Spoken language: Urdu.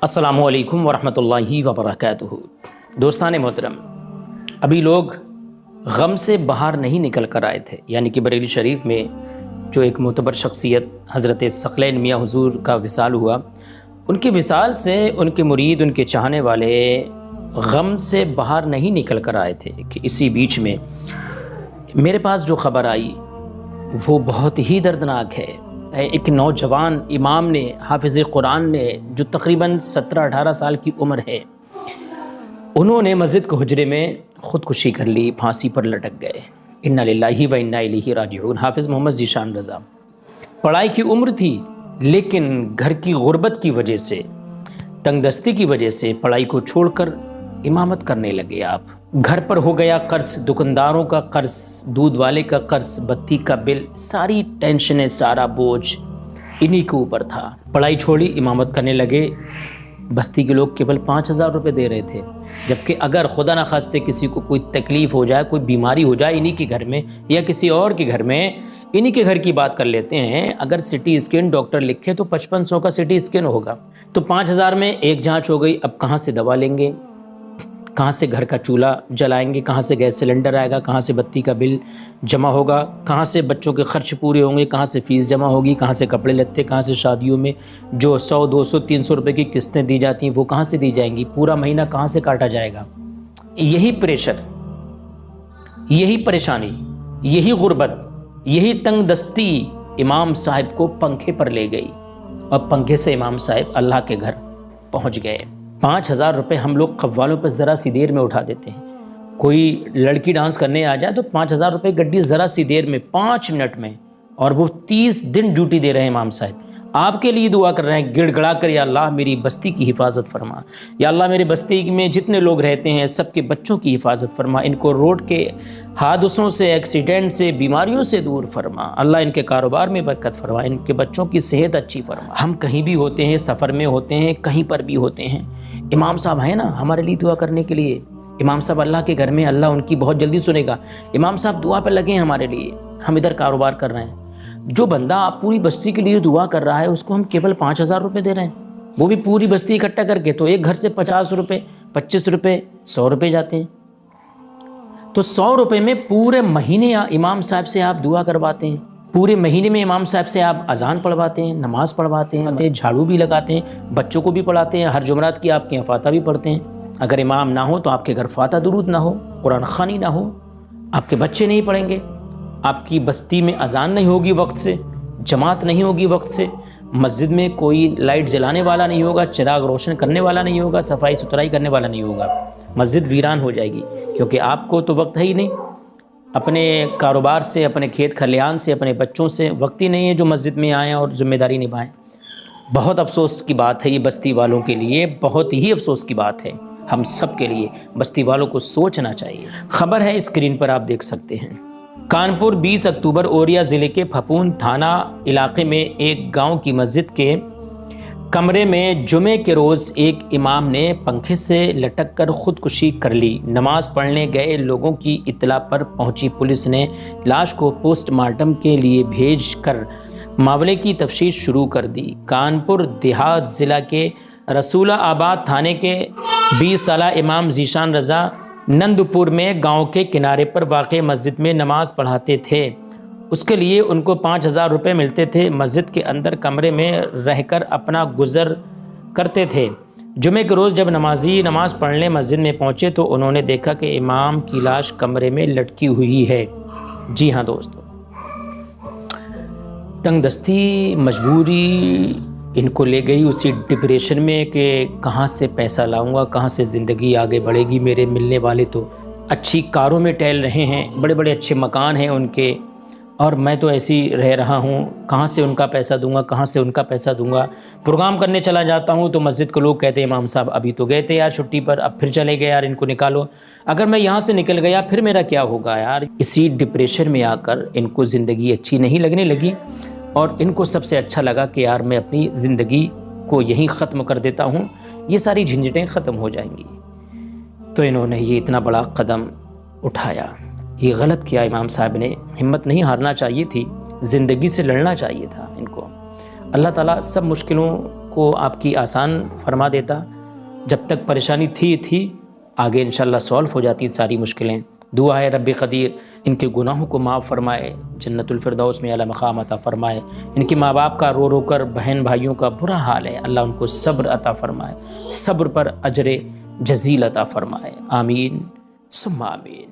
السلام علیکم ورحمۃ اللہ وبرکاتہ۔ دوستان محترم، ابھی لوگ غم سے باہر نہیں نکل کر آئے تھے، یعنی کہ بریلی شریف میں جو ایک معتبر شخصیت حضرت ثقلین میاں حضور کا وصال ہوا، ان کے وصال سے ان کے مرید، ان کے چاہنے والے غم سے باہر نہیں نکل کر آئے تھے کہ اسی بیچ میں میرے پاس جو خبر آئی وہ بہت ہی دردناک ہے۔ ایک نوجوان امام نے، حافظ قرآن نے، جو تقریباً 17-18 سال کی عمر ہے، انہوں نے مسجد کے حجرے میں خودکشی کر لی، پھانسی پر لٹک گئے۔ انا للہ و انا الیہ راجعون۔ حافظ محمد ذیشان رضا، پڑھائی کی عمر تھی لیکن گھر کی غربت کی وجہ سے، تنگ دستی کی وجہ سے پڑھائی کو چھوڑ کر امامت کرنے لگے آپ۔ گھر پر ہو گیا قرض، دکانداروں کا قرض، دودھ والے کا قرض، بتی کا بل، ساری ٹینشنیں، سارا بوجھ انہی کے اوپر تھا۔ پڑھائی چھوڑی، امامت کرنے لگے۔ بستی کے لوگ کیول 5,000 روپے دے رہے تھے، جبکہ اگر خدا نخواستہ کسی کو کوئی تکلیف ہو جائے، کوئی بیماری ہو جائے انہی کے گھر میں یا کسی اور کے گھر میں، انہی کے گھر کی بات کر لیتے ہیں، اگر سٹی اسکین ڈاکٹر لکھے تو 5500 کا سٹی اسکین ہوگا، تو 5,000 میں ایک جانچ ہو گئی۔ اب کہاں سے دوا لیں گے، کہاں سے گھر کا چولہا جلائیں گے، کہاں سے گیس سلنڈر آئے گا، کہاں سے بتی کا بل جمع ہوگا، کہاں سے بچوں کے خرچ پورے ہوں گے، کہاں سے فیس جمع ہوگی، کہاں سے کپڑے لتے، کہاں سے شادیوں میں جو 100 200 300 روپے کی قسطیں دی جاتی ہیں وہ کہاں سے دی جائیں گی، پورا مہینہ کہاں سے کاٹا جائے گا۔ یہی پریشر، یہی پریشانی، یہی غربت، یہی تنگ دستی امام صاحب کو پنکھے پر لے گئی، اور پنکھے سے امام صاحب اللہ کے گھر پہنچ گئے۔ 5,000 روپے ہم لوگ قوالوں پر ذرا سی دیر میں اٹھا دیتے ہیں۔ کوئی لڑکی ڈانس کرنے آ جائے تو 5,000 روپے گڈی ذرا سی دیر میں، 5 منٹ میں، اور وہ 30 دن ڈیوٹی دے رہے ہیں امام صاحب۔ آپ کے لیے دعا کر رہے ہیں گڑ گڑا کر، یا اللہ میری بستی کی حفاظت فرما، یا اللہ میرے بستی میں جتنے لوگ رہتے ہیں سب کے بچوں کی حفاظت فرما، ان کو روڈ کے حادثوں سے، ایکسیڈنٹ سے، بیماریوں سے دور فرما، اللہ ان کے کاروبار میں برکت فرما، ان کے بچوں کی صحت اچھی فرما۔ ہم کہیں بھی ہوتے ہیں، سفر میں ہوتے ہیں، کہیں پر بھی ہوتے ہیں، امام صاحب ہیں نا ہمارے لیے دعا کرنے کے لیے۔ امام صاحب اللہ کے گھر میں، اللہ ان کی بہت جلدی سنے گا۔ امام صاحب دعا پہ لگے ہیں ہمارے لیے، ہم ادھر کاروبار کر رہے ہیں۔ جو بندہ آپ پوری بستی کے لیے دعا کر رہا ہے اس کو ہم کیول 5,000 روپے دے رہے ہیں، وہ بھی پوری بستی اکٹھا کر کے، تو ایک گھر سے 50 روپے، 25 روپے، 100 روپے جاتے ہیں، تو 100 روپے میں پورے مہینے امام صاحب سے آپ دعا کرواتے ہیں، پورے مہینے میں امام صاحب سے آپ اذان پڑھواتے ہیں، نماز پڑھواتے ہیں، جھاڑو بھی لگاتے ہیں، بچوں کو بھی پڑھاتے ہیں، ہر جمعرات کی آپ کے یہاں فاتحہ بھی پڑھتے ہیں۔ اگر امام نہ ہو تو آپ کے گھر فاتحہ درود نہ ہو، قرآن خوانی نہ ہو، آپ کے بچے نہیں پڑھیں گے، آپ کی بستی میں اذان نہیں ہوگی وقت سے، جماعت نہیں ہوگی وقت سے، مسجد میں کوئی لائٹ جلانے والا نہیں ہوگا، چراغ روشن کرنے والا نہیں ہوگا، صفائی ستھرائی کرنے والا نہیں ہوگا، مسجد ویران ہو جائے گی، کیونکہ آپ کو تو وقت ہے ہی نہیں، اپنے کاروبار سے، اپنے کھیت کھلیان سے، اپنے بچوں سے وقت ہی نہیں ہے جو مسجد میں آئیں اور ذمہ داری نبھائیں۔ بہت افسوس کی بات ہے یہ بستی والوں کے لیے، بہت ہی افسوس کی بات ہے ہم سب کے لیے، بستی والوں کو سوچنا چاہیے۔ خبر ہے اسکرین پر آپ دیکھ سکتے ہیں، کانپور 20 اکتوبر اوریا ضلع کے پھپون تھانہ علاقے میں ایک گاؤں کی مسجد کے کمرے میں جمعے کے روز ایک امام نے پنکھے سے لٹک کر خودکشی کر لی۔ نماز پڑھنے گئے لوگوں کی اطلاع پر پہنچی پولیس نے لاش کو پوسٹ مارٹم کے لیے بھیج کر معاملے کی تفتیش شروع کر دی۔ کانپور دیہات ضلع کے رسولہ آباد تھانے کے 20 سالہ امام ذیشان رضا نندپور میں گاؤں کے کنارے پر واقع مسجد میں نماز پڑھاتے تھے۔ اس کے لیے ان کو 5,000 روپے ملتے تھے۔ مسجد کے اندر کمرے میں رہ کر اپنا گزر کرتے تھے۔ جمعے کے روز جب نمازی نماز پڑھنے مسجد میں پہنچے تو انہوں نے دیکھا کہ امام کی لاش کمرے میں لٹکی ہوئی ہے۔ جی ہاں دوستو، تنگ دستی، مجبوری ان کو لے گئی اسی ڈپریشن میں کہ کہاں سے پیسہ لاؤں گا، کہاں سے زندگی آگے بڑھے گی۔ میرے ملنے والے تو اچھی کاروں میں ٹہل رہے ہیں، بڑے بڑے اچھے مکان ہیں ان کے، اور میں تو ایسی رہ رہا ہوں، کہاں سے ان کا پیسہ دوں گا، کہاں سے ان کا پیسہ دوں گا۔ پروگرام کرنے چلا جاتا ہوں تو مسجد کے لوگ کہتے ہیں امام صاحب ابھی تو گئے تھے یار چھٹی پر، اب پھر چلے گئے یار، ان کو نکالو، اگر میں یہاں سے نکل گیا پھر میرا کیا ہوگا یار۔ اسی ڈپریشن میں آ کر ان کو زندگی اچھی نہیں لگنے لگی، اور ان کو سب سے اچھا لگا کہ یار میں اپنی زندگی کو یہیں ختم کر دیتا ہوں، یہ ساری جھنجھٹیں ختم ہو جائیں گی۔ تو انہوں نے یہ اتنا بڑا قدم اٹھایا، یہ غلط کیا امام صاحب نے، ہمت نہیں ہارنا چاہیے تھی، زندگی سے لڑنا چاہیے تھا ان کو۔ اللہ تعالیٰ سب مشکلوں کو آپ کی آسان فرما دیتا. جب تک پریشانی تھی آگے انشاءاللہ سولو ہو جاتی ساری مشکلیں. دعا ہے رب قدیر ان کے گناہوں کو معاف فرمائے، جنت الفردوس میں اعلیٰ مقام عطا فرمائے. ان کے ماں باپ کا رو کر بہن بھائیوں کا برا حال ہے، اللہ ان کو صبر عطا فرمائے، صبر پر اجر جزیل عطا فرمائے. آمین ثم آمین.